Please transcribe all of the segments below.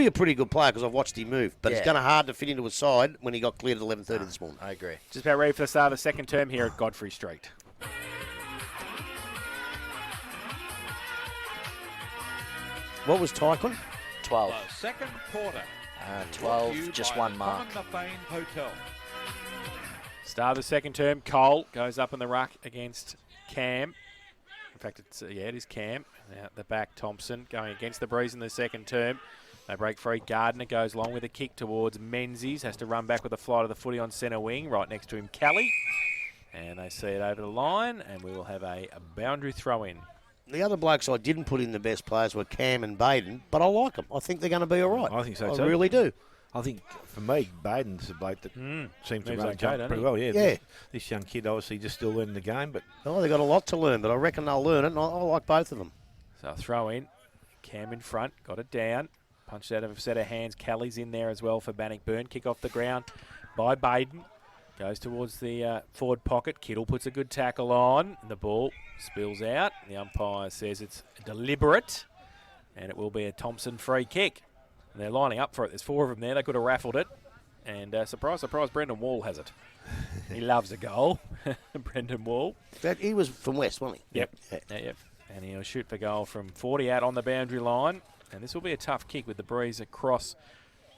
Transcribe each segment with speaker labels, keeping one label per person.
Speaker 1: be a pretty good player because I've watched him move, but it's going to hard to fit into his side when he got cleared at 11:30 this morning.
Speaker 2: I agree.
Speaker 3: Just about ready for the start of the second term here at Godfrey Street.
Speaker 1: What was Tyquin?
Speaker 2: 12.
Speaker 4: Second quarter.
Speaker 2: 12, just one mark.
Speaker 4: Hotel.
Speaker 3: Start of the second term, Cole goes up in the ruck against Cam. In fact, it is Cam. Out the back, Thompson going against the breeze in the second term. They break free. Gardner goes long with a kick towards Menzies. Has to run back with a flight of the footy on centre wing. Right next to him, Kelly. And they see it over the line, and we will have a boundary throw-in.
Speaker 1: The other blokes I didn't put in the best players were Cam and Baden, but I like them. I think they're going to be all right.
Speaker 5: I think so too.
Speaker 1: I really do.
Speaker 5: I think, for me, Baden's a bloke that seems to run
Speaker 3: okay,
Speaker 5: pretty well.
Speaker 1: Yeah.
Speaker 5: This young kid obviously just still learning the game, but
Speaker 1: They've got a lot to learn, but I reckon they'll learn it, and I like both of them.
Speaker 3: So throw in. Cam in front, got it down. Punched out of a set of hands. Kelly's in there as well for Bannockburn. Kick off the ground by Baden. Goes towards the forward pocket. Kittle puts a good tackle on. And the ball spills out. The umpire says it's deliberate. And it will be a Thompson free kick. And they're lining up for it. There's 4 of them there. They could have raffled it. And surprise, surprise, Brendan Wall has it. He loves a goal. Brendan Wall.
Speaker 1: He was from West, wasn't he?
Speaker 3: Yep. Yep. And he'll shoot for goal from 40 out on the boundary line. And this will be a tough kick with the breeze across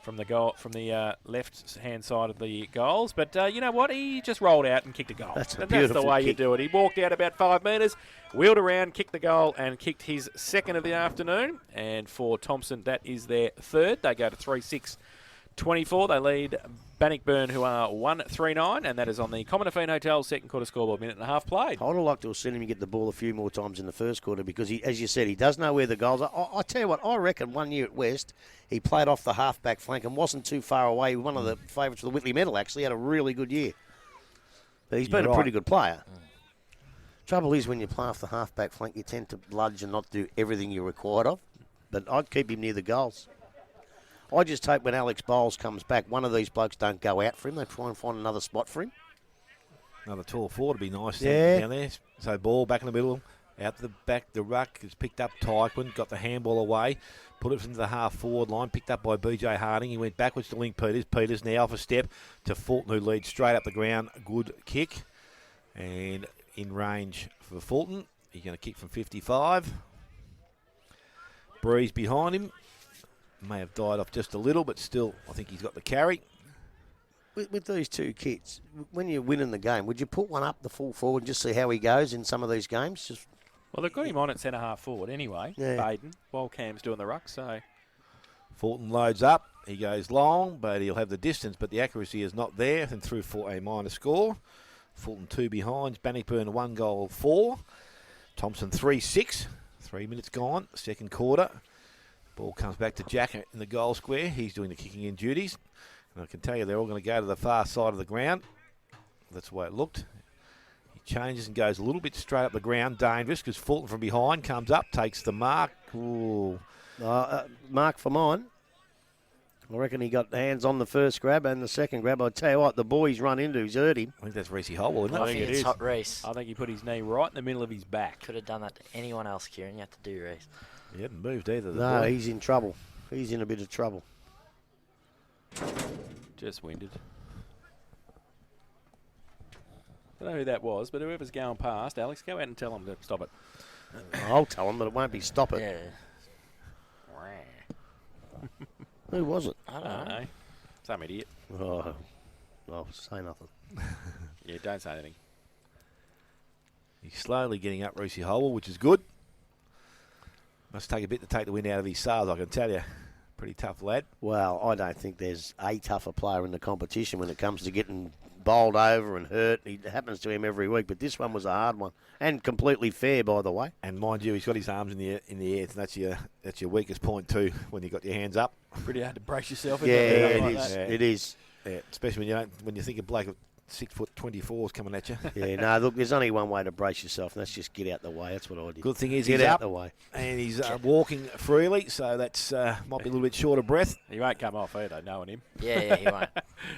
Speaker 3: from the goal, from the left-hand side of the goals. But you know what? He just rolled out and kicked a goal.
Speaker 1: That's
Speaker 3: the way you do it. He walked out about 5 metres, wheeled around, kicked the goal, and kicked his second of the afternoon. And for Thompson, that is their third. They go to 3-6-24. They lead Bannockburn, who are 1-3-9, and that is on the Commonwealth Hotel second quarter scoreboard. Minute and a half played.
Speaker 1: I would have liked to have seen him get the ball a few more times in the first quarter because, he, as you said, he does know where the goals are. I tell you what, I reckon one year at West, he played off the half-back flank and wasn't too far away. One of the favourites for the Whitley medal, actually. Had a really good year. But he's been a pretty good player. Trouble is, when you play off the half-back flank, you tend to bludge and not do everything you're required of. But I'd keep him near the goals. I just hope when Alex Bowles comes back, one of these blokes don't go out for him. They try and find another spot for him.
Speaker 5: another tall forward would be nice
Speaker 1: Yeah.
Speaker 5: down there. So ball back in the middle. Out the back, the ruck is picked up. Tyquin got the handball away, put it into the half-forward line, picked up by BJ Harding. He went backwards to Link Peters. Peters now off a step to Fulton, who leads straight up the ground. Good kick. And in range for Fulton. He's going to kick from 55. Breeze behind him. May have died off just a little, but still, I think he's got the carry.
Speaker 1: With these two kids, when you're winning the game, would you put one up the full forward and just see how he goes in some of these games?
Speaker 3: Well, they've got him on at centre-half forward anyway, Baden, while Cam's doing the ruck, so...
Speaker 5: Fulton loads up. He goes long, but he'll have the distance, but the accuracy is not there, and through for a minor score. Fulton 2 behind. Bannockburn 1 goal 4. Thompson 3-6. 3 minutes gone. Second quarter. Ball comes back to Jack in the goal square. He's doing the kicking in duties. And I can tell you they're all going to go to the far side of the ground. That's the way it looked. He changes and goes a little bit straight up the ground. Dangerous because Fulton from behind comes up, takes the mark. Ooh.
Speaker 1: Mark for mine. I reckon he got hands on the first grab and the second grab. I tell you what, the boy's run into, he's hurt him.
Speaker 5: I think that's Reese Holwell, isn't it?
Speaker 3: I think it is.
Speaker 2: Hot Reese.
Speaker 3: I think he put his knee right in the middle of his back.
Speaker 2: Could have done that to anyone else, Kieran. You have to do Reese.
Speaker 5: He hadn't moved either.
Speaker 1: No, he's in trouble. He's in a bit of trouble.
Speaker 3: Just winded. I don't know who that was, but whoever's going past, Alex, go out and tell him to stop it.
Speaker 1: I'll tell him, but it won't be stop it.
Speaker 2: Yeah.
Speaker 1: Who was it?
Speaker 2: I don't know.
Speaker 3: Some idiot.
Speaker 1: Oh, say nothing.
Speaker 3: Yeah, don't say anything.
Speaker 5: He's slowly getting up Reese Holwell, which is good. Must take a bit to take the wind out of his sails, I can tell you. Pretty tough lad.
Speaker 1: Well, I don't think there's a tougher player in the competition when it comes to getting bowled over and hurt. It happens to him every week, but this one was a hard one and completely fair, by the way.
Speaker 5: And mind you, he's got his arms in the air, and that's your weakest point too when you got your hands up.
Speaker 3: Pretty hard to brace yourself.
Speaker 1: Yeah,
Speaker 3: It is.
Speaker 1: It is.
Speaker 5: Yeah, especially when you think a bloke of 6'24" is coming at you.
Speaker 1: Yeah, no, look, there's only one way to brace yourself, and that's just get out the way. That's what I did.
Speaker 5: Good thing is
Speaker 1: get
Speaker 5: he's
Speaker 1: out
Speaker 5: up
Speaker 1: the way,
Speaker 5: and he's walking freely, so that's might be a little bit short of breath.
Speaker 3: He won't come off either, knowing him.
Speaker 2: Yeah, he won't.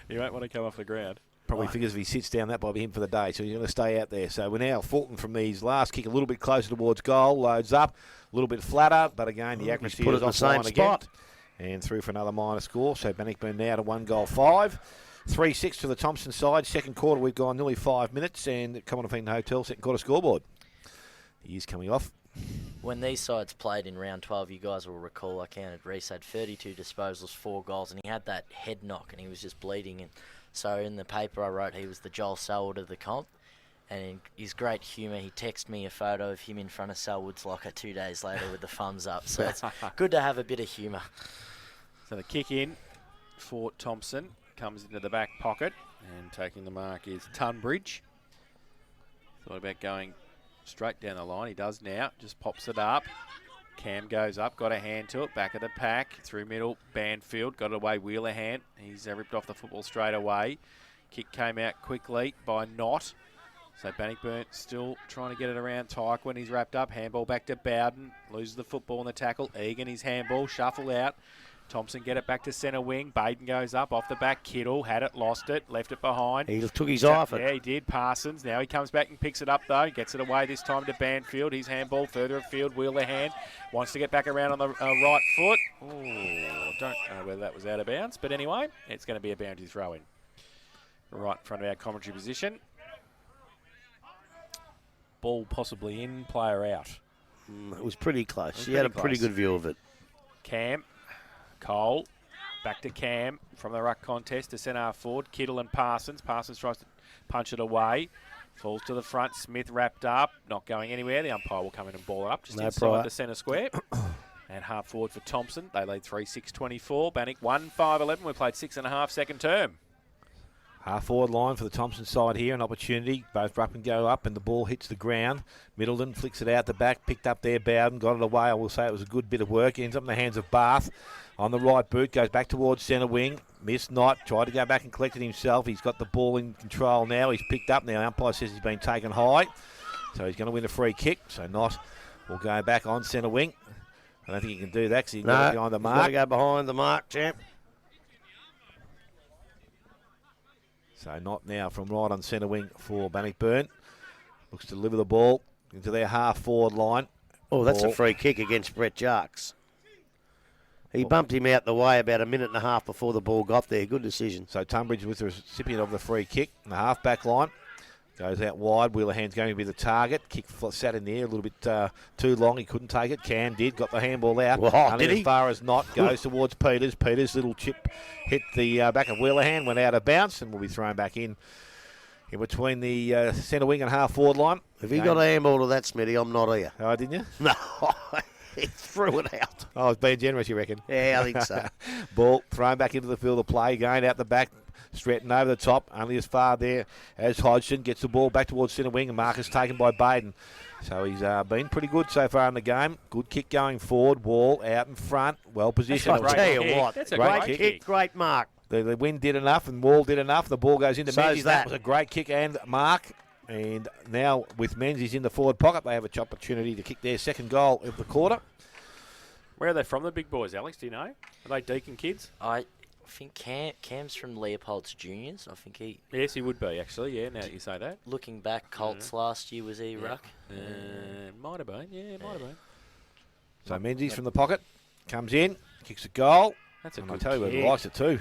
Speaker 3: He won't want to come off the ground.
Speaker 5: Probably figures if he sits down, that might be him for the day, so he's going to stay out there. So we're now Fulton from his last kick a little bit closer towards goal, loads up, a little bit flatter, but again, the accuracy
Speaker 1: put it
Speaker 5: is
Speaker 1: in the same
Speaker 5: offline again.
Speaker 1: spot.
Speaker 5: And through for another minor score. So Bannockburn now to 1-5. 3-6 to the Thompson side. Second quarter, we've gone nearly 5 minutes. And Commonwealth Hotel, second quarter scoreboard. He is coming off.
Speaker 2: When these sides played in round 12, you guys will recall I counted Reese had 32 disposals, 4 goals, and he had that head knock and he was just bleeding. And so in the paper I wrote he was the Joel Selwood of the comp. And in his great humour, he texted me a photo of him in front of Selwood's locker 2 days later with the thumbs up. So it's good to have a bit of humour.
Speaker 3: So the kick in for Thompson comes into the back pocket, and taking the mark is Tunbridge. Thought about going straight down the line. He does now. Just pops it up. Cam goes up, got a hand to it, back of the pack, through middle, Banfield, got it away, Wheeler hand. He's ripped off the football straight away. Kick came out quickly by Knott. So Bannockburn still trying to get it around Tyke when he's wrapped up. Handball back to Bowden, loses the football in the tackle. Egan, his handball, shuffle out. Thompson get it back to centre wing. Baden goes up off the back. Kittle had it, lost it, left it behind.
Speaker 1: He took his eye off it.
Speaker 3: Yeah, he did. Parsons. Now he comes back and picks it up, though. Gets it away this time to Banfield. His handball further afield. Wheeler hand. Wants to get back around on the right foot. Oh, don't know whether that was out of bounds. But anyway, it's going to be a boundary throw in. Right in front of our commentary position. Ball possibly in, player out.
Speaker 1: It was pretty close.
Speaker 3: Was
Speaker 1: He had a
Speaker 3: pretty
Speaker 1: pretty
Speaker 3: close.
Speaker 1: good view of it.
Speaker 3: Cam. Cole. Back to Cam from the ruck contest to centre forward. Kittle and Parsons. Parsons tries to punch it away. Falls to the front. Smith wrapped up. Not going anywhere. The umpire will come in and ball it up just inside the centre square. And half forward for Thompson. They lead 3-6-24. Bannock 1-5-11. We played 6.5 second term.
Speaker 5: Half forward line for the Thompson side here, an opportunity. Both up and go up, and the ball hits the ground. Middleton flicks it out the back, picked up there. Bowden got it away. I will say it was a good bit of work. Ends up in the hands of Bath on the right boot. Goes back towards centre wing. Missed Knott. Tried to go back and collect it himself. He's got the ball in control now. He's picked up now. Umpire says he's been taken high, so he's going to win a free kick. So Knott will go back on centre wing. I don't think he can do that because he's got behind the
Speaker 1: He's
Speaker 5: mark.
Speaker 1: got to go behind the mark, champ.
Speaker 5: So not now from right on centre wing for Bannockburn. Looks to deliver the ball into their half forward line.
Speaker 1: Oh, that's
Speaker 5: Ball.
Speaker 1: a free kick against Brett Jarks. He bumped him out the way about a minute and a half before the ball got there. Good decision.
Speaker 5: So Tunbridge with the recipient of the free kick. In the half back line. Goes out wide. Wheeler hand's going to be the target. Kick sat in there a little bit too long. He couldn't take it. Cam did. Got the handball out.
Speaker 1: Wow,
Speaker 5: Only
Speaker 1: did he?
Speaker 5: as far as Knott goes towards Peters. Peters' little chip hit the back of Wheeler hand. Went out of bounce and will be thrown back in between the centre wing and half forward line.
Speaker 1: If you got a handball to that, Smitty, I'm not here.
Speaker 5: Oh, didn't you?
Speaker 1: No, he threw it out.
Speaker 5: Oh, I was being generous, you reckon?
Speaker 1: Yeah, I think so.
Speaker 5: Ball thrown back into the field of play, going out the back, Stretton over the top, only as far there as Hodgson gets the ball back towards centre wing, and Marcus taken by Baden. So he's been pretty good so far in the game. Good kick going forward, Wall out in front, well positioned.
Speaker 1: I'll tell you what,
Speaker 3: That's a
Speaker 1: great
Speaker 3: great
Speaker 1: kick, great mark.
Speaker 5: The wind did enough and Wall did enough. The ball goes into
Speaker 1: So's
Speaker 5: Menzies. That
Speaker 1: that.
Speaker 5: was a great kick and mark. And now with Menzies in the forward pocket, they have an opportunity to kick their second goal of the quarter.
Speaker 3: Where are they from, the big boys, Alex? Do you know? Are they Deakin kids?
Speaker 2: I think Cam's from Leopold's Juniors. I think he,
Speaker 3: Yes, he would be, actually. Yeah, now that you say that.
Speaker 2: looking back, Colts last year was he ruck.
Speaker 3: Might have been. Yeah, it might have been.
Speaker 5: So Menzies from the pocket comes in, kicks a goal.
Speaker 3: That's a
Speaker 5: And I
Speaker 3: good
Speaker 5: tell you what,
Speaker 3: kick.
Speaker 5: he likes it too.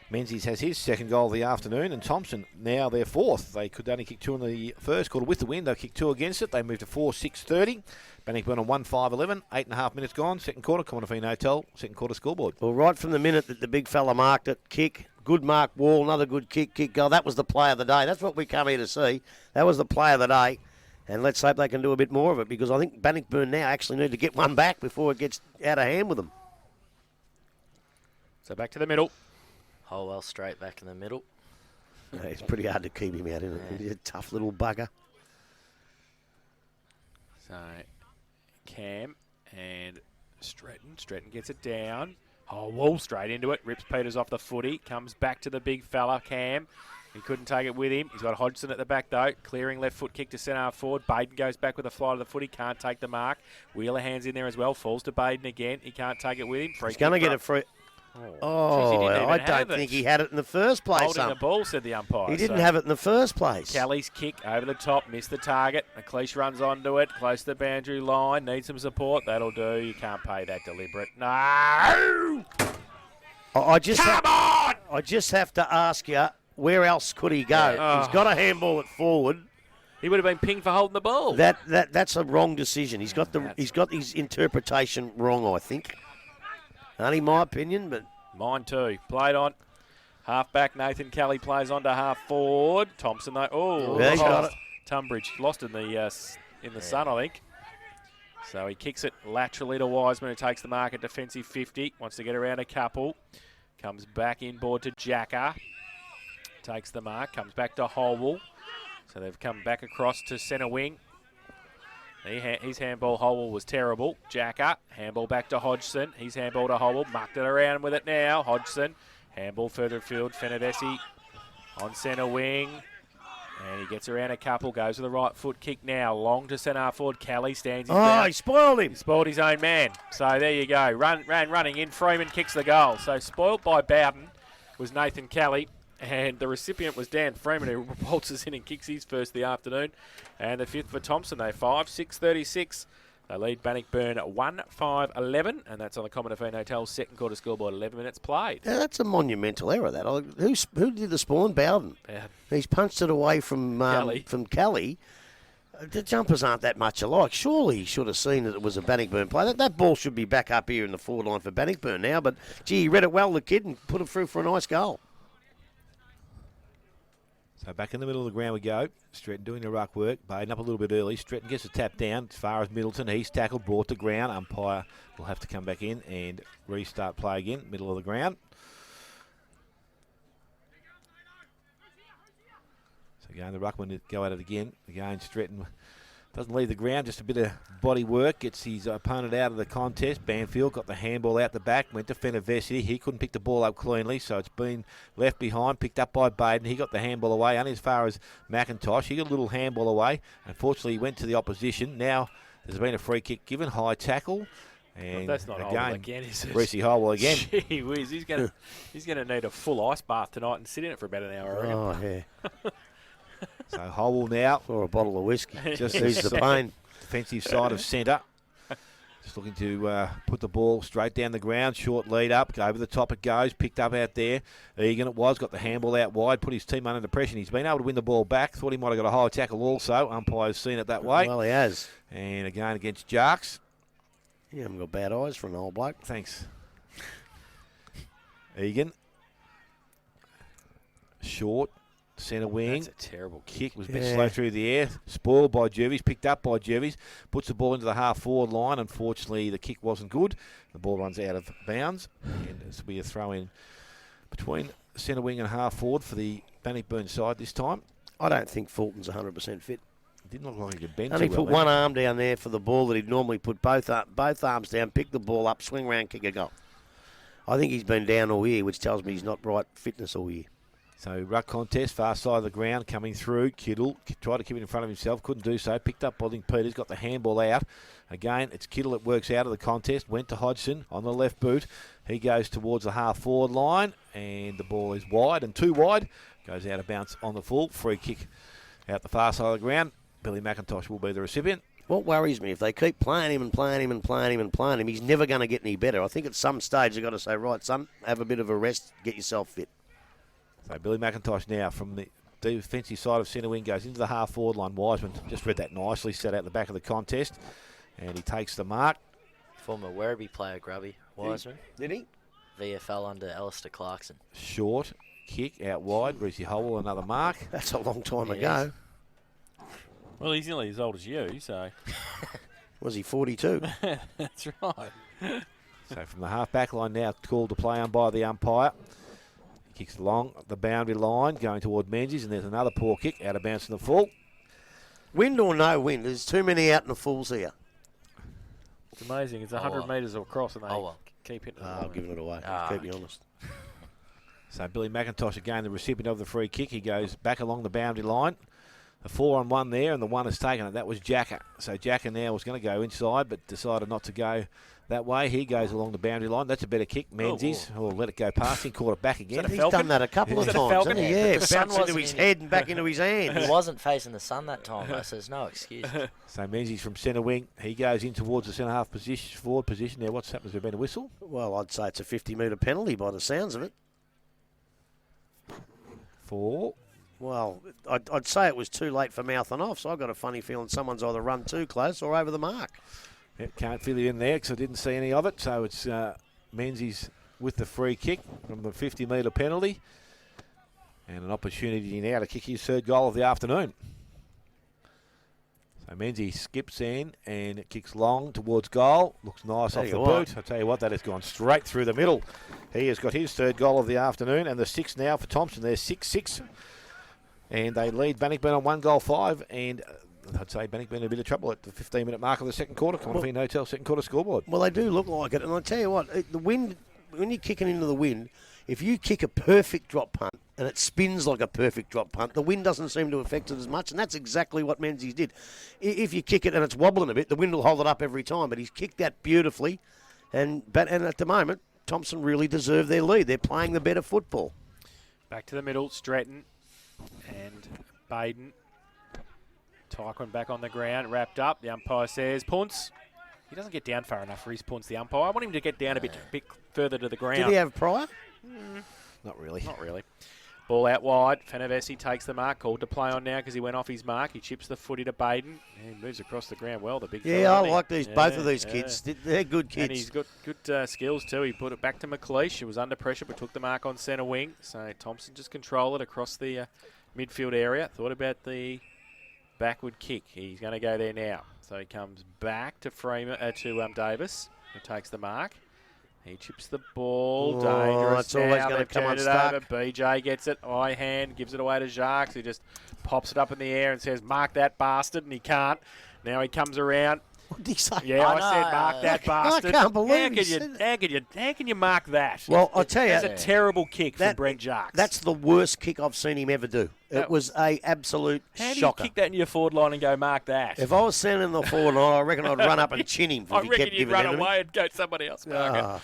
Speaker 5: Menzies has his second goal of the afternoon, and Thompson now their fourth. They could only kick two in the first quarter with the win. They kicked two against it. They moved to 4-6-30. Bannockburn on 1-5-11. 8.5 minutes gone. Second quarter, Commonwealth Hotel. Second quarter scoreboard.
Speaker 1: Well, right from the minute that the big fella marked it, kick, good mark, Wall, another good kick, goal. That was the play of the day. That's what we come here to see. That was the play of the day. And let's hope they can do a bit more of it, because I think Bannockburn now actually need to get one back before it gets out of hand with them.
Speaker 3: So back to the middle.
Speaker 2: Holwell straight back in the middle.
Speaker 1: Yeah, it's pretty hard to keep him out, isn't it? He's a tough little bugger.
Speaker 3: So Cam and Stretton. Stretton gets it down. Oh, Wall straight into it. Rips Peters off the footy. Comes back to the big fella, Cam. He couldn't take it with him. He's got Hodgson at the back, though. Clearing left foot kick to centre forward. Baden goes back with a fly to the footy. Can't take the mark. Wheeler hands in there as well. Falls to Baden again. He can't take it with him. Free
Speaker 1: He's going to
Speaker 3: kick
Speaker 1: get a free. Oh,
Speaker 3: Geez, he didn't
Speaker 1: I
Speaker 3: even have
Speaker 1: don't
Speaker 3: it.
Speaker 1: think he had it in the first place.
Speaker 3: Holding the ball, said the umpire.
Speaker 1: He didn't
Speaker 3: So
Speaker 1: have it in the first place.
Speaker 3: Kelly's kick over the top, missed the target. McLeish runs onto it, close to the boundary line, needs some support. That'll do. You can't pay that deliberate. No!
Speaker 1: I just have to ask you, where else could he go?
Speaker 3: Oh.
Speaker 1: He's got a handball at forward.
Speaker 3: He would have been pinged for holding the ball.
Speaker 1: That's a wrong decision. He's got his interpretation wrong, I think. Only my opinion, but
Speaker 3: Mine too. Played on. Half-back Nathan Kelly plays on to half-forward. Thompson, though. Oh,
Speaker 1: Yeah, he got it.
Speaker 3: Tunbridge lost in the sun, I think. So he kicks it laterally to Wiseman, who takes the mark at defensive 50. Wants to get around a couple. Comes back inboard to Jacker. Takes the mark. Comes back to Holwell. So they've come back across to centre wing. His handball, Holwell, was terrible. Jacker, handball back to Hodgson. His handball to Holwell. Mucked it around with it now. Hodgson, handball further field. Fenadesi on centre wing. And he gets around a couple, goes with the right foot kick now. Long to centre forward. Kelly stands his ground.
Speaker 1: he spoiled him.
Speaker 3: He spoiled his own man. So there you go. Running in. Freeman kicks the goal. So spoilt by Bowden was Nathan Kelly. And the recipient was Dan Freeman, who waltzes in and kicks his first of the afternoon. And the fifth for Thompson. They 5-6-36. They lead Bannockburn 1-5-11. And that's on the Common Hotel's second quarter scoreboard. 11 minutes played.
Speaker 1: Yeah, that's a monumental error. That who did the spawn? Bowden.
Speaker 3: Bowden.
Speaker 1: He's punched it away from Kelly. The jumpers aren't that much alike. Surely he should have seen that it was a Bannockburn play. That ball should be back up here in the forward line for Bannockburn now. But gee, he read it well, the kid, and put it through for a nice goal.
Speaker 5: So back in the middle of the ground we go. Stretton doing the ruck work. Baden up a little bit early. Stretton gets a tap down as far as Middleton. He's tackled, brought to ground. Umpire will have to come back in and restart play again. Middle of the ground. So again, the ruckman go at it again. Again, Stretton doesn't leave the ground, just a bit of body work. Gets his opponent out of the contest. Banfield got the handball out the back, went to Fenavesi. He couldn't pick the ball up cleanly, so it's been left behind, picked up by Baden. He got the handball away, only as far as McIntosh. He got a little handball away. Unfortunately, he went to the opposition. Now there's been a free kick given, high tackle. And
Speaker 3: that's not Holwell again, is it?
Speaker 5: Reece Holwell again.
Speaker 3: Gee whiz, he's gonna need a full ice bath tonight and sit in it for about an hour. I reckon.
Speaker 1: Oh, yeah.
Speaker 5: So Holwell now.
Speaker 1: Or a bottle of whiskey.
Speaker 5: Just
Speaker 1: Ease the pain.
Speaker 5: Defensive side of centre. Just looking to put the ball straight down the ground. Short lead up. Over the top it goes. Picked up out there. Egan it was. Got the handball out wide. Put his team under pressure. He's been able to win the ball back. Thought he might have got a high tackle also. Umpire's seen it that way.
Speaker 1: Well, he has.
Speaker 5: And again against Jarks.
Speaker 1: You haven't got bad eyes for an old bloke.
Speaker 5: Thanks. Egan. Short. Centre wing.
Speaker 3: That's a terrible
Speaker 5: Kick was a bit slow through the air. Spoiled by Jervis. Picked up by Jervis. Puts the ball into the half-forward line. Unfortunately, the kick wasn't good. The ball runs out of bounds. And this will be a throw-in between centre wing and half-forward for the Bannockburn side this time.
Speaker 1: I don't think Fulton's 100% fit.
Speaker 5: Didn't look like he could bend
Speaker 1: Only
Speaker 5: too
Speaker 1: put
Speaker 5: well,
Speaker 1: one arm down there for the ball that he'd normally put both arms down, pick the ball up, swing round, kick a goal. I think he's been down all year, which tells me he's not right fitness all year.
Speaker 5: So ruck contest, far side of the ground, coming through. Kittle tried to keep it in front of himself, couldn't do so. Picked up by Peters, got the handball out. Again, it's Kittle that works out of the contest. Went to Hodgson on the left boot. He goes towards the half-forward line, and the ball is wide and too wide. Goes out of bounds on the full. Free kick out the far side of the ground. Billy McIntosh will be the recipient.
Speaker 1: What worries me, if they keep playing him and playing him and playing him and playing him, he's never going to get any better. I think at some stage they've got to say, right, son, have a bit of a rest, get yourself fit.
Speaker 5: So Billy McIntosh now from the defensive side of centre wing goes into the half-forward line. Wiseman just read that nicely, set out the back of the contest, and he takes the mark.
Speaker 2: Former Werribee player, Grubby Wiseman.
Speaker 1: Did he?
Speaker 2: VFL under Alistair Clarkson.
Speaker 5: Short kick out wide. Reece Holwell, another mark.
Speaker 1: That's a long time
Speaker 2: It
Speaker 1: ago.
Speaker 3: Well, he's nearly as old as you, so
Speaker 1: Was he 42?
Speaker 3: that's right.
Speaker 5: So from the half-back line now, called to play on by the umpire. He kicks along the boundary line, going toward Menzies, and there's another poor kick out of bounds in the full.
Speaker 1: Wind or no wind, there's too many out in the fulls here.
Speaker 3: It's amazing. It's 100 metres across, and they keep hitting it.
Speaker 1: I'm giving it away. Keep me honest.
Speaker 5: So Billy McIntosh again, the recipient of the free kick. He goes back along the boundary line. A 4-on-1 there, and the one has taken it. That was Jacker. So Jacker now was going to go inside, but decided not to go that way. He goes along the boundary line. That's a better kick. Menzies will let it go past him. Caught it back again.
Speaker 3: that a
Speaker 1: He's
Speaker 3: Falcon?
Speaker 1: done that a couple of
Speaker 3: Is that a
Speaker 1: times,
Speaker 3: Falcon?
Speaker 1: hasn't he?
Speaker 2: Yeah,
Speaker 1: Yeah,
Speaker 2: but the sun
Speaker 1: bounced into
Speaker 2: wasn't
Speaker 1: his
Speaker 2: in
Speaker 1: head and back into his hand.
Speaker 2: He wasn't facing the sun that time, though, so there's no excuse.
Speaker 5: So Menzies from centre wing. He goes in towards the centre half position, forward position. Now, what's happened? Has there been a whistle?
Speaker 1: Well, I'd say it's a 50-metre penalty by the sounds of it.
Speaker 5: For
Speaker 1: Well, I'd say it was too late for mouthing off, so I've got a funny feeling someone's either run too close or over the mark.
Speaker 5: Yep, can't fill you in there because I didn't see any of it. So it's Menzies with the free kick from the 50-metre penalty. And an opportunity now to kick his third goal of the afternoon. So Menzies skips in and it kicks long towards goal. Looks nice
Speaker 1: Tell
Speaker 5: off
Speaker 1: you
Speaker 5: the
Speaker 1: what.
Speaker 5: boot. I tell you what, that has gone straight through the middle. He has got his third goal of the afternoon and the sixth now for Thompson. They're 6-6. And they lead Bannockburn on 1-5. And I'd say Bannockburn in a bit of trouble at the 15-minute mark of the second quarter. Convene Hotel second quarter scoreboard.
Speaker 1: Well, they do look like it, and I tell you what, the wind, when you're kicking into the wind, if you kick a perfect drop punt and it spins like a perfect drop punt, the wind doesn't seem to affect it as much, and that's exactly what Menzies did. If you kick it and it's wobbling a bit, the wind will hold it up every time, but he's kicked that beautifully, and at the moment, Thompson really deserve their lead. They're playing the better football.
Speaker 3: Back to the middle, Stratton and Baden. Tyquin back on the ground, wrapped up. The umpire says, punts. He doesn't get down far enough for his punts, the umpire. I want him to get down a bit further to the ground.
Speaker 1: Did he have prior?
Speaker 5: Not really.
Speaker 3: Not really. Ball out wide. Fanavesi takes the mark. Called to play on now because he went off his mark. He chips the footy to Baden. And he moves across the ground well, the big fella,
Speaker 1: Yeah, I
Speaker 3: doesn't he?
Speaker 1: like these both of these kids. They're good kids.
Speaker 3: And he's got good skills too. He put it back to McLeish. He was under pressure but took the mark on centre wing. So Thompson just control it across the midfield area. Thought about the backward kick. He's going to go there now. So he comes back to Davis, who takes the mark. He chips the ball.
Speaker 1: Oh,
Speaker 3: Dangerous.
Speaker 1: it's always
Speaker 3: now.
Speaker 1: gonna
Speaker 3: They've
Speaker 1: come
Speaker 3: turned it
Speaker 1: unstuck.
Speaker 3: over. BJ gets it. Eye hand. Gives it away to Jacques. He just pops it up in the air and says, mark that bastard. And he can't. Now he comes around.
Speaker 1: What did he say?
Speaker 3: Yeah, I
Speaker 2: I
Speaker 3: said
Speaker 2: know.
Speaker 3: mark that
Speaker 1: I
Speaker 3: bastard.
Speaker 1: can't believe
Speaker 3: how
Speaker 1: he
Speaker 3: can
Speaker 1: said
Speaker 3: you, how can you mark that?
Speaker 1: Well, I tell you,
Speaker 3: That's a terrible kick from Brent Jacques.
Speaker 1: that's the worst kick I've seen him ever do. It
Speaker 3: That-
Speaker 1: was a absolute
Speaker 3: How do
Speaker 1: shocker.
Speaker 3: you kick that in your forward line and go mark that?
Speaker 1: If I was standing in the forward line, I reckon I'd run up and chin him if
Speaker 3: I
Speaker 1: he
Speaker 3: reckon
Speaker 1: kept
Speaker 3: you'd
Speaker 1: giving
Speaker 3: run
Speaker 1: it to me.
Speaker 3: away and go somebody else mark it.
Speaker 1: Ah.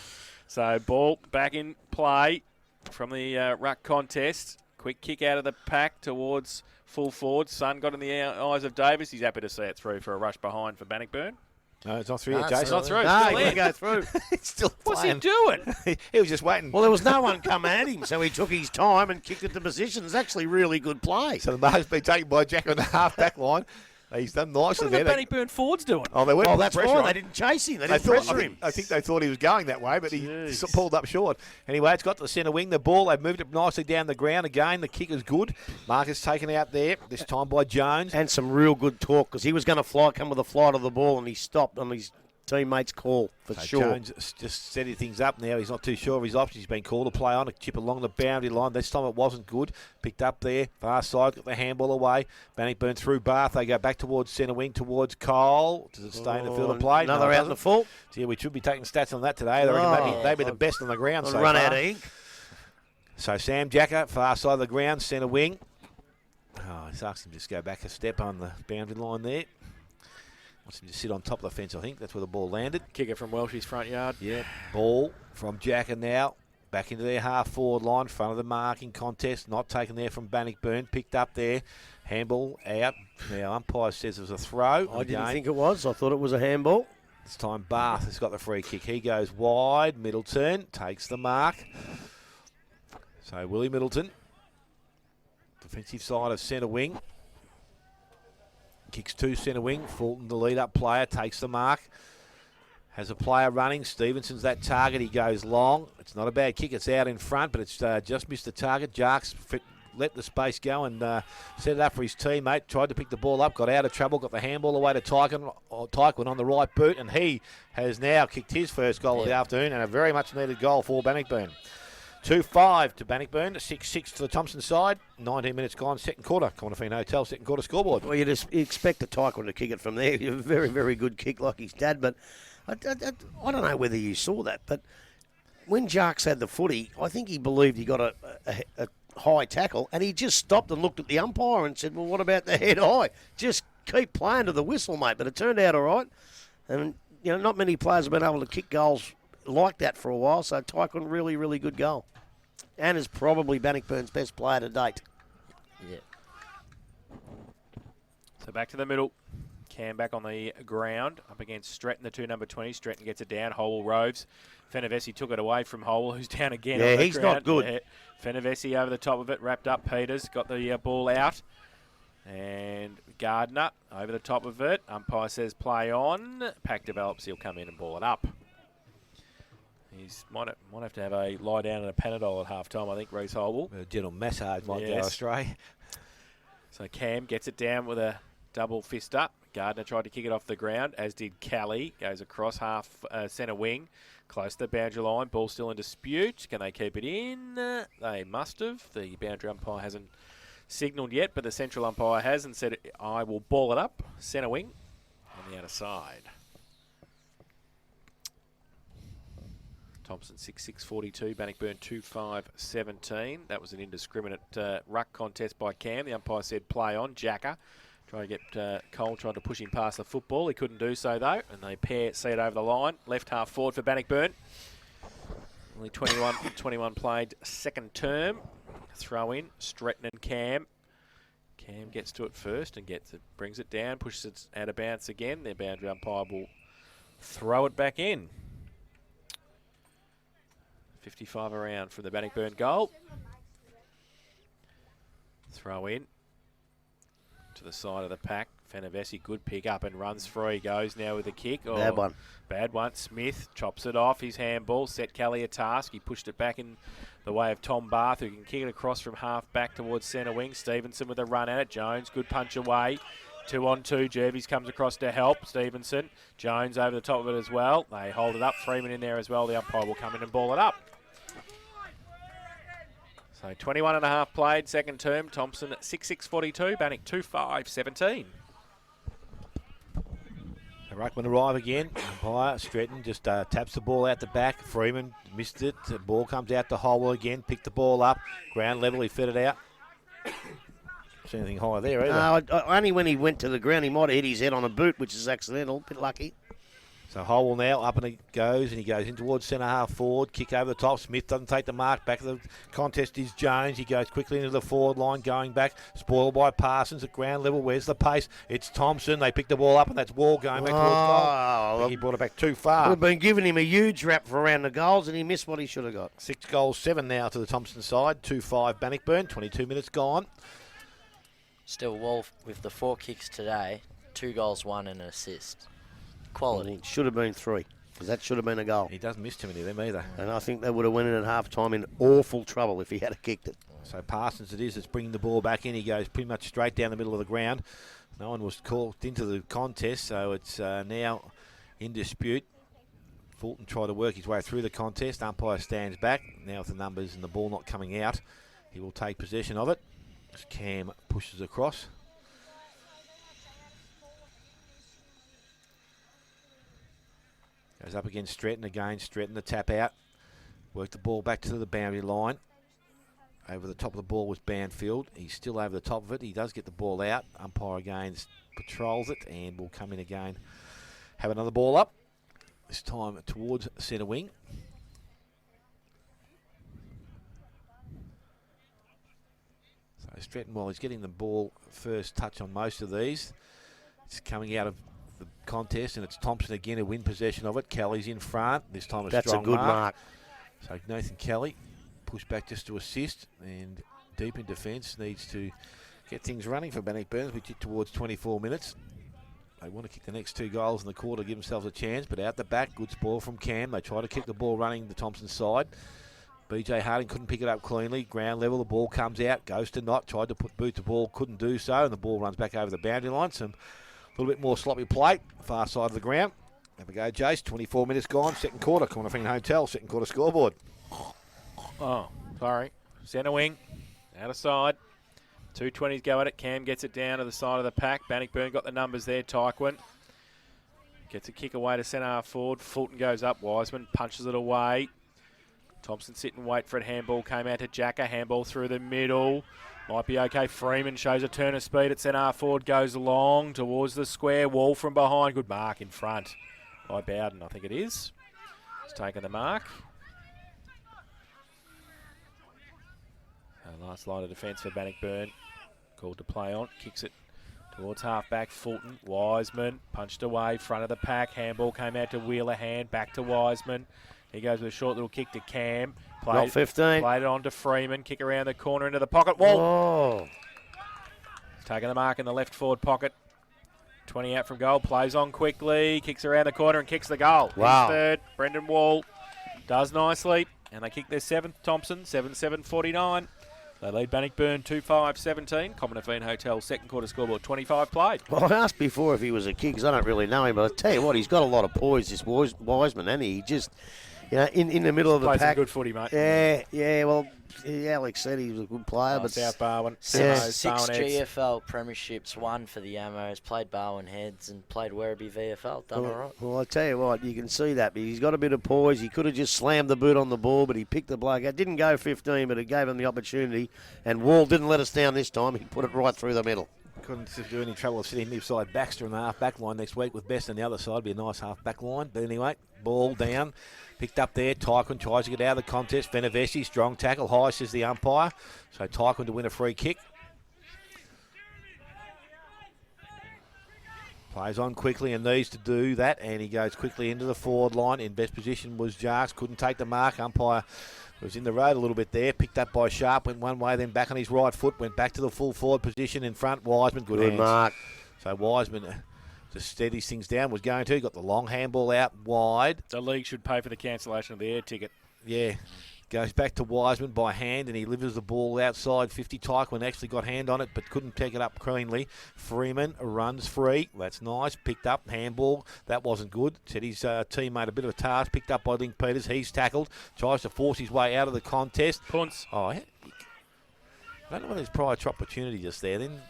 Speaker 3: So ball back in play from the ruck contest. Quick kick out of the pack towards full forward. Sun got in the eyes of Davis. He's happy to see it through for a rush behind for Bannockburn.
Speaker 5: No, it's not through
Speaker 2: No,
Speaker 5: yet,
Speaker 2: it's
Speaker 5: Jason.
Speaker 2: not through.
Speaker 1: No,
Speaker 3: Still
Speaker 1: he
Speaker 3: there.
Speaker 1: couldn't go through.
Speaker 5: He's still
Speaker 3: What's he
Speaker 5: playing.
Speaker 3: doing?
Speaker 5: He was just waiting.
Speaker 1: Well, there was no one coming at him, so he took his time and kicked it to position. It's actually really good play.
Speaker 5: So the mark's been taken by Jack on the half-back line. He's done nicely
Speaker 3: What are
Speaker 5: there.
Speaker 3: the Bannockburn forwards doing?
Speaker 5: Oh, they weren't
Speaker 1: Oh,
Speaker 5: putting
Speaker 1: that's
Speaker 5: pressure
Speaker 1: why
Speaker 5: on.
Speaker 1: they didn't chase him. They
Speaker 5: They
Speaker 1: didn't
Speaker 5: thought,
Speaker 1: pressure him.
Speaker 5: I think they thought he was going that way, but he
Speaker 3: Jeez.
Speaker 5: pulled up short. Anyway, it's got to the centre wing. The ball, they've moved it nicely down the ground again. The kick is good. Marcus taken out there, this time by Jones.
Speaker 1: And some real good talk because he was going to come with a fly to the ball and he stopped on his teammate's call for
Speaker 5: So
Speaker 1: sure.
Speaker 5: Jones just setting things up now. He's not too sure of his options. He's been called to play on a chip along the boundary line. This time it wasn't good. Picked up there. Far side, got the handball away. Bannockburn through Bath. They go back towards centre wing, towards Cole. Does it stay in the field of play?
Speaker 1: Another
Speaker 5: No, it
Speaker 1: out in the
Speaker 5: doesn't.
Speaker 1: full.
Speaker 5: So, yeah, we should be taking stats on that today. I reckon they'd be the best on the ground so
Speaker 1: Run
Speaker 5: far.
Speaker 1: out of ink.
Speaker 5: So Sam Jacker, far side of the ground, centre wing. Oh, he's asked him to just go back a step on the boundary line there. Wants him to sit on top of the fence, I think. That's where the ball landed.
Speaker 3: Kicker from Welsh's front yard.
Speaker 5: Yeah. Ball from Jacker now. Back into their half-forward line, front of the marking contest. Not taken there from Bannockburn. Picked up there. Handball out. Now, umpire says it was a throw.
Speaker 1: I didn't
Speaker 5: Again,
Speaker 1: think it was. I thought it was a handball.
Speaker 5: this time Bath has got the free kick. He goes wide. Middleton takes the mark. So Willie Middleton, defensive side of centre wing. Kicks to centre wing. Fulton, the lead-up player, takes the mark. Has a player running. Stevenson's that target. He goes long. It's not a bad kick. It's out in front, but it's just missed the target. Jarks let the space go and set it up for his teammate. Tried to pick the ball up. Got out of trouble. Got the handball away to Tyquin on the right boot, and he has now kicked his first goal of the afternoon and a very much needed goal for Bannockburn. 2-5 to Bannockburn, 6-6 to the Thompson side. 19 minutes gone, second quarter. Convene Hotel, second quarter scoreboard.
Speaker 1: Well, you expect the Tyquin to kick it from there. A very, very good kick like his dad. But I don't know whether you saw that. But when Jarks had the footy, I think he believed he got a high tackle. And he just stopped and looked at the umpire and said, well, what about the head high? Just keep playing to the whistle, mate. But it turned out all right. And not many players have been able to kick goals like that for a while. So Tyquin, really, really good goal, and is probably Bannockburn's best player to date.
Speaker 2: Yeah.
Speaker 3: So back to the middle. Cam back on the ground up against Stretton, the 2 number 20. Stretton gets it down. Howell roves. Fenevesi took it away from Howell, who's down again.
Speaker 1: Yeah,
Speaker 3: on the
Speaker 1: he's
Speaker 3: ground.
Speaker 1: not good.
Speaker 3: Yeah. Fenevesi over the top of it, wrapped up. Peters got the ball out. And Gardner over the top of it. Umpire says play on. Pack develops, he'll come in and ball it up. He's might have to have a lie down and a Panadol at half time, I think, Reece Howell.
Speaker 5: A gentle massage might go
Speaker 3: Yes.
Speaker 5: astray.
Speaker 3: So Cam gets it down with a double fist up. Gardner tried to kick it off the ground, as did Kelly. Goes across half centre wing, close to the boundary line. Ball still in dispute. Can they keep it in? They must have. The boundary umpire hasn't signalled yet, but the central umpire has and said, I will ball it up. Centre wing on the outer side. Thompson 6-6-42, Bannockburn 2-5-17. That was an indiscriminate ruck contest by Cam. The umpire said play on. Jacker trying to get Cole, trying to push him past the football. He couldn't do so though, and they see it over the line. Left half forward for Bannockburn. Only 21 played second term. Throw in, Stretton and Cam. Cam gets to it first and brings it down, pushes it out of bounds again. Their boundary umpire will throw it back in. 55 around from the Bannockburn goal. Throw in to the side of the pack. Fenevesi, good pick up and runs free. Goes now with a kick. Oh,
Speaker 1: Bad one.
Speaker 3: Bad one. Smith chops it off. His handball set Kelly a task. He pushed it back in the way of Tom Barth, who can kick it across from half back towards centre wing. Stevenson with a run at it. Jones, good punch away. 2-on-2. Jervis comes across to help Stevenson. Jones over the top of it as well. They hold it up. Freeman in there as well. The umpire will come in and ball it up. So 21 and a half played, second term. Thompson 6-6-42, Bannock 2-5-17.
Speaker 5: The ruckman arrive again. Umpire Stretton just taps the ball out the back. Freeman missed it. The ball comes out to Howell again. Picked the ball up. Ground level, he fed it out. See anything higher there either?
Speaker 1: No, only when he went to the ground, he might have hit his head on a boot, which is accidental. Bit lucky.
Speaker 5: So Howell now up and he goes in towards centre half forward. Kick over the top. Smith doesn't take the mark. Back of the contest is Jones. He goes quickly into the forward line, going back. Spoiled by Parsons at ground level. Where's the pace? It's Thompson. They pick the ball up and that's Wall going back towards goal. I think he brought it back too far.
Speaker 1: We've been giving him a huge rap for around the goals, and he missed what he should have got.
Speaker 5: 6 goals, 7 now to the Thompson side. 2-5 Bannockburn. 22 minutes gone.
Speaker 2: Still, Wall with the 4 kicks today, 2 goals, 1 and an assist. Quality.
Speaker 1: It should have been 3, because that should have been a goal.
Speaker 5: He doesn't miss too many of them either.
Speaker 1: And I think they would have went in at half time in awful trouble if he had kicked it.
Speaker 5: So Parsons it is that's bringing the ball back in. He goes pretty much straight down the middle of the ground. No one was called into the contest, so it's now in dispute. Fulton tried to work his way through the contest. Umpire stands back. Now with the numbers and the ball not coming out, he will take possession of it. As Cam pushes across. Goes up against Stretton again. Stretton the tap out. Work the ball back to the boundary line. Over the top of the ball was Banfield. He's still over the top of it. He does get the ball out. Umpire again patrols it and will come in again. Have another ball up. This time towards centre wing. So Stretton, while he's getting the ball first touch on most of these, it's coming out of the contest, and it's Thompson again who win possession of it. Kelly's in front. This time
Speaker 1: That's
Speaker 5: strong
Speaker 1: a good mark.
Speaker 5: So Nathan Kelly push back just to assist, and deep in defence needs to get things running for Bannockburn as we get towards 24 minutes. They want to kick the next 2 goals in the quarter, give themselves a chance, but out the back, good spoil from Cam. They try to keep the ball running the Thompson side. BJ Harding couldn't pick it up cleanly. Ground level, the ball comes out, goes to Knott, tried to boot the ball, couldn't do so, and the ball runs back over the boundary line. Some a little bit more sloppy play, far side of the ground. Have a go, Jace. 24 minutes gone, second quarter. Corner Fing Hotel, second quarter scoreboard.
Speaker 3: Oh, sorry. Centre wing, outer side. 220s go at it. Cam gets it down to the side of the pack. Bannockburn got the numbers there. Tyquin gets a kick away to centre half forward. Fulton goes up. Wiseman punches it away. Thompson sit and wait for it. Handball came out to Jacker. Handball through the middle. Might be okay. Freeman shows a turn of speed at centre half forward. Goes long towards the square. Wall from behind. Good mark in front by Bowden, I think it is. He's taken the mark. Last line of defence for Bannockburn. Called to play on. Kicks it towards half-back. Fulton. Wiseman. Punched away. Front of the pack. Handball came out to Wheeler. Hand. Back to Wiseman. He goes with a short little kick to Cam.
Speaker 1: Not 15.
Speaker 3: Played it on to Freeman. Kick around the corner into the pocket. Wall.
Speaker 1: Oh.
Speaker 3: Taking the mark in the left forward pocket. 20 out from goal. Plays on quickly. Kicks around the corner and kicks the goal.
Speaker 1: Wow.
Speaker 3: He's third. Brendan Wall does nicely. And they kick their 7th. Thompson. 7-7-49. They lead Bannockburn 2-5-17. Common Hotel second quarter scoreboard 25 played.
Speaker 1: Well, I asked before if he was a kid because I don't really know him, but I tell you what, he's got a lot of poise, this Wiseman, and he just, in the middle of the
Speaker 3: Plays some
Speaker 1: pack.
Speaker 3: good footy, mate.
Speaker 1: Yeah. Well, Alex said he was a good player, but
Speaker 3: South Barwon.
Speaker 2: Six
Speaker 3: Barwon Heads.
Speaker 2: GFL premierships, one for the Ammos, played Barwon Heads and played Werribee VFL. Done all right.
Speaker 1: Well, I tell you what, you can see that. But he's got a bit of poise. He could have just slammed the boot on the ball, but he picked the bloke out. Didn't go 15, but it gave him the opportunity. And Wall didn't let us down this time. He put it right through the middle.
Speaker 5: Couldn't do any trouble of sitting near side Baxter in the half-back line next week with Best on the other side. Be a nice half-back line. But anyway, ball down. Picked up there. Tyquin tries to get out of the contest. Venevesi, strong tackle. High, says the umpire. So Tyquin to win a free kick. Plays on quickly and needs to do that. And he goes quickly into the forward line. In best position was Jarks. Couldn't take the mark. Umpire was in the road a little bit there. Picked up by Sharp. Went one way, then back on his right foot. Went back to the full forward position in front. Wiseman, good hands.
Speaker 1: Mark.
Speaker 5: So Wiseman just steadies things down. Was going to. Got the long handball out wide.
Speaker 3: The league should pay for the cancellation of the air ticket.
Speaker 5: Yeah. Goes back to Wiseman by hand and he delivers the ball outside 50. Tyquin actually got hand on it but couldn't pick it up cleanly. Freeman runs free. That's nice. Picked up. Handball. That wasn't good. Said his team made a bit of a task. Picked up by Link Peters. He's tackled. Tries to force his way out of the contest.
Speaker 3: Punts.
Speaker 5: Oh, I don't know whether his prior opportunity just there. Then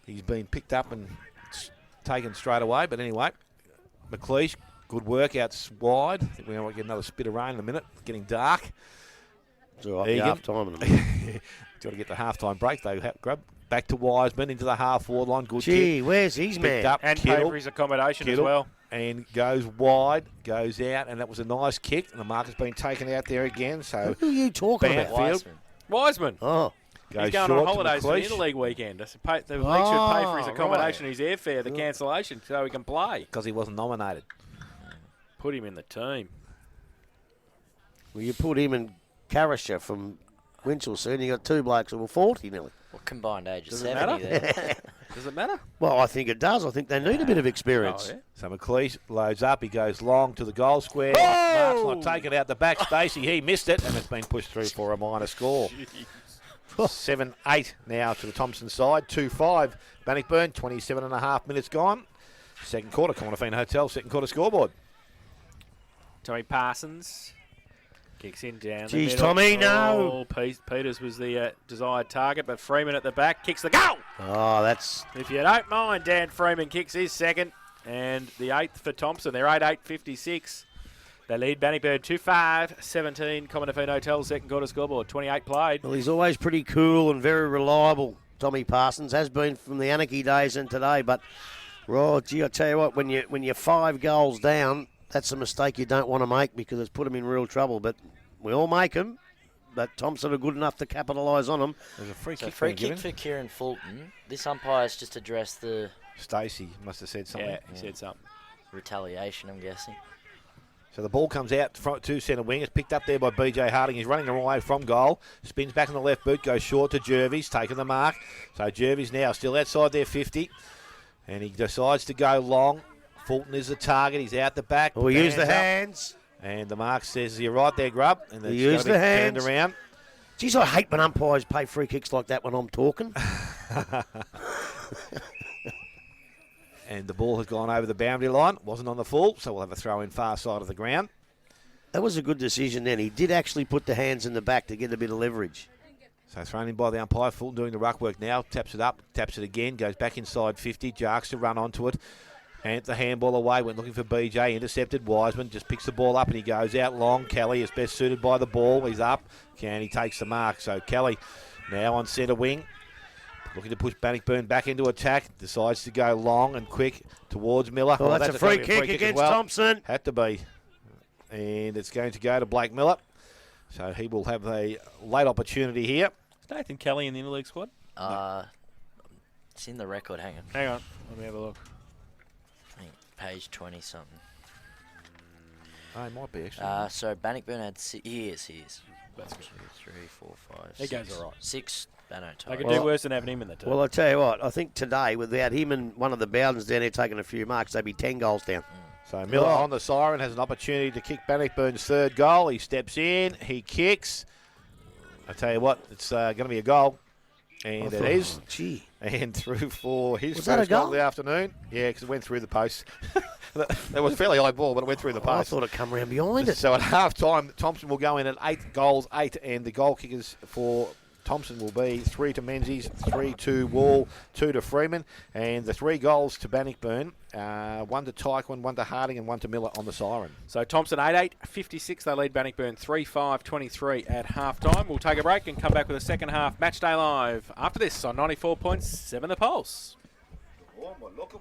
Speaker 5: he's been picked up and taken straight away. But anyway, McLeish, good work out wide. I think we might get another spit of rain in a minute. It's getting dark.
Speaker 1: It's all right.
Speaker 5: Egan.
Speaker 1: Half time in a minute.
Speaker 5: Got to get the half-time break. They grab back to Wiseman into the half-forward line. Good
Speaker 1: Gee,
Speaker 5: kick.
Speaker 1: where's his
Speaker 5: Picked
Speaker 1: man?
Speaker 5: up.
Speaker 3: And
Speaker 5: Kittle.
Speaker 3: pay for his accommodation as
Speaker 5: Kittle.
Speaker 3: well.
Speaker 5: And goes wide, goes out, and that was a nice kick. And the mark has been taken out there again. So
Speaker 1: Who are you talking
Speaker 5: Bant
Speaker 1: about?
Speaker 5: Field.
Speaker 2: Wiseman.
Speaker 3: Wiseman.
Speaker 1: Oh,
Speaker 5: goes
Speaker 3: He's going
Speaker 5: short
Speaker 3: on
Speaker 5: to
Speaker 3: holidays for the
Speaker 5: McLeish
Speaker 3: interleague weekend. The league should pay for his
Speaker 1: Oh,
Speaker 3: accommodation, his airfare, the cancellation, so he can play.
Speaker 5: because he wasn't nominated.
Speaker 3: Put him in the team.
Speaker 1: well, you put him and Carrisher from Winchelsea, and you got two blokes who were 40 nearly.
Speaker 2: Well, combined age of
Speaker 3: Does it
Speaker 2: 70 there.
Speaker 3: Does it matter?
Speaker 1: Well, I think it does. I think they need a bit of experience.
Speaker 3: Oh, yeah.
Speaker 5: So McLeish loads up. He goes long to the goal square.
Speaker 1: Oh!
Speaker 5: Mark's not taken out the back. Stacey, he missed it, and it's been pushed through for a minor score. 7-8 now to the Thompson side. 2-5. Bannockburn, 27.5 minutes gone. Second quarter, Common Hotel, second quarter scoreboard.
Speaker 3: Tommy Parsons kicks in down the
Speaker 1: Jeez,
Speaker 3: middle.
Speaker 1: Tommy, no.
Speaker 3: Oh, Peters was the desired target, but Freeman at the back kicks the goal.
Speaker 1: Oh, that's
Speaker 3: If you don't mind, Dan Freeman kicks his second. And the 8th for Thompson. They're 8-8-56. They lead Bannockburn 2-5-17. Common Hotel second quarter scoreboard. 28 played.
Speaker 1: well. He's always pretty cool and very reliable. Tommy Parsons has been from the Anarchy days and today. But, gee, I tell you what, when you're 5 goals down, that's a mistake you don't want to make because it's put them in real trouble. But we all make them. But Thompson are good enough to capitalise on them.
Speaker 5: There's a free
Speaker 2: So
Speaker 5: kick
Speaker 2: free
Speaker 5: being
Speaker 2: kick
Speaker 5: given.
Speaker 2: for Kieran Fulton. This umpire's just addressed the
Speaker 5: Stacey must have said something.
Speaker 3: Yeah, he said something.
Speaker 2: retaliation, I'm guessing.
Speaker 5: So the ball comes out front to centre wing. It's picked up there by BJ Harding. He's running the wrong way from goal. Spins back on the left boot. Goes short to Jervis. Taking the mark. So Jervis now still outside their 50. And he decides to go long. Fulton is the target. He's out the back.
Speaker 1: Well, we use the
Speaker 5: up.
Speaker 1: hands.
Speaker 5: And the mark says, you're right there, Grub. And
Speaker 1: We
Speaker 5: it's
Speaker 1: use
Speaker 5: gotta
Speaker 1: the
Speaker 5: be turned
Speaker 1: hands.
Speaker 5: around.
Speaker 1: Geez, I hate when umpires pay free kicks like that when I'm talking.
Speaker 5: And the ball has gone over the boundary line. Wasn't on the full, so we'll have a throw in far side of the ground.
Speaker 1: That was a good decision then. He did actually put the hands in the back to get a bit of leverage.
Speaker 5: So thrown in by the umpire. Fulton doing the ruck work now. Taps it up. Taps it again. Goes back inside 50. Jarks to run onto it. And the handball away. Went looking for BJ. Intercepted. Wiseman just picks the ball up and he goes out long. Kelly is best suited by the ball. He's up. And he takes the mark. So Kelly now on centre wing. Looking to push Bannockburn back into attack. Decides to go long and quick towards Miller.
Speaker 1: Oh, that's a free
Speaker 5: gonna be
Speaker 1: kick
Speaker 5: as
Speaker 1: against
Speaker 5: well.
Speaker 1: Thompson.
Speaker 5: Had to be. And it's going to go to Blake Miller. So he will have a late opportunity here.
Speaker 3: Is Nathan Kelly in the interleague squad?
Speaker 2: It's in the record. Hang on.
Speaker 3: Hang on. Let me have a look.
Speaker 2: I think page 20 something.
Speaker 5: Oh, he might be actually.
Speaker 2: So Bannockburn had he is.
Speaker 3: That's good.
Speaker 2: 2, 3, 4, 5.
Speaker 3: He goes
Speaker 2: 6.
Speaker 3: all right.
Speaker 2: 6 Banno
Speaker 3: They could
Speaker 2: ties.
Speaker 3: do worse than having him in the team.
Speaker 1: Well, I tell you what, I think today, without him and one of the Bowdens down there taking a few marks, they'd be 10 goals down.
Speaker 5: So Miller
Speaker 1: Oh.
Speaker 5: on the siren has an opportunity to kick Bannockburn's third goal. He steps in, he kicks. I tell you what, it's going to be a goal. And it is.
Speaker 1: Gee.
Speaker 5: And through for his
Speaker 1: Was that
Speaker 5: first
Speaker 1: a goal?
Speaker 5: of the afternoon. Yeah, because it went through the post. That was a fairly high ball, but it went through the
Speaker 1: I
Speaker 5: post.
Speaker 1: thought it come round behind it.
Speaker 5: So at half time, Thompson will go in at 8 goals, 8, and the goal kickers for Thompson will be 3 to Menzies, 3 to Wall, 2 to Freeman, and the 3 goals to Bannockburn, 1 to Tyquin, 1 to Harding, and 1 to Miller on the siren.
Speaker 3: So Thompson 8-8, 56. They lead Bannockburn 3-5, 23 at half time. We'll take a break and come back with a second half Matchday Live after this on 94.7 The Pulse.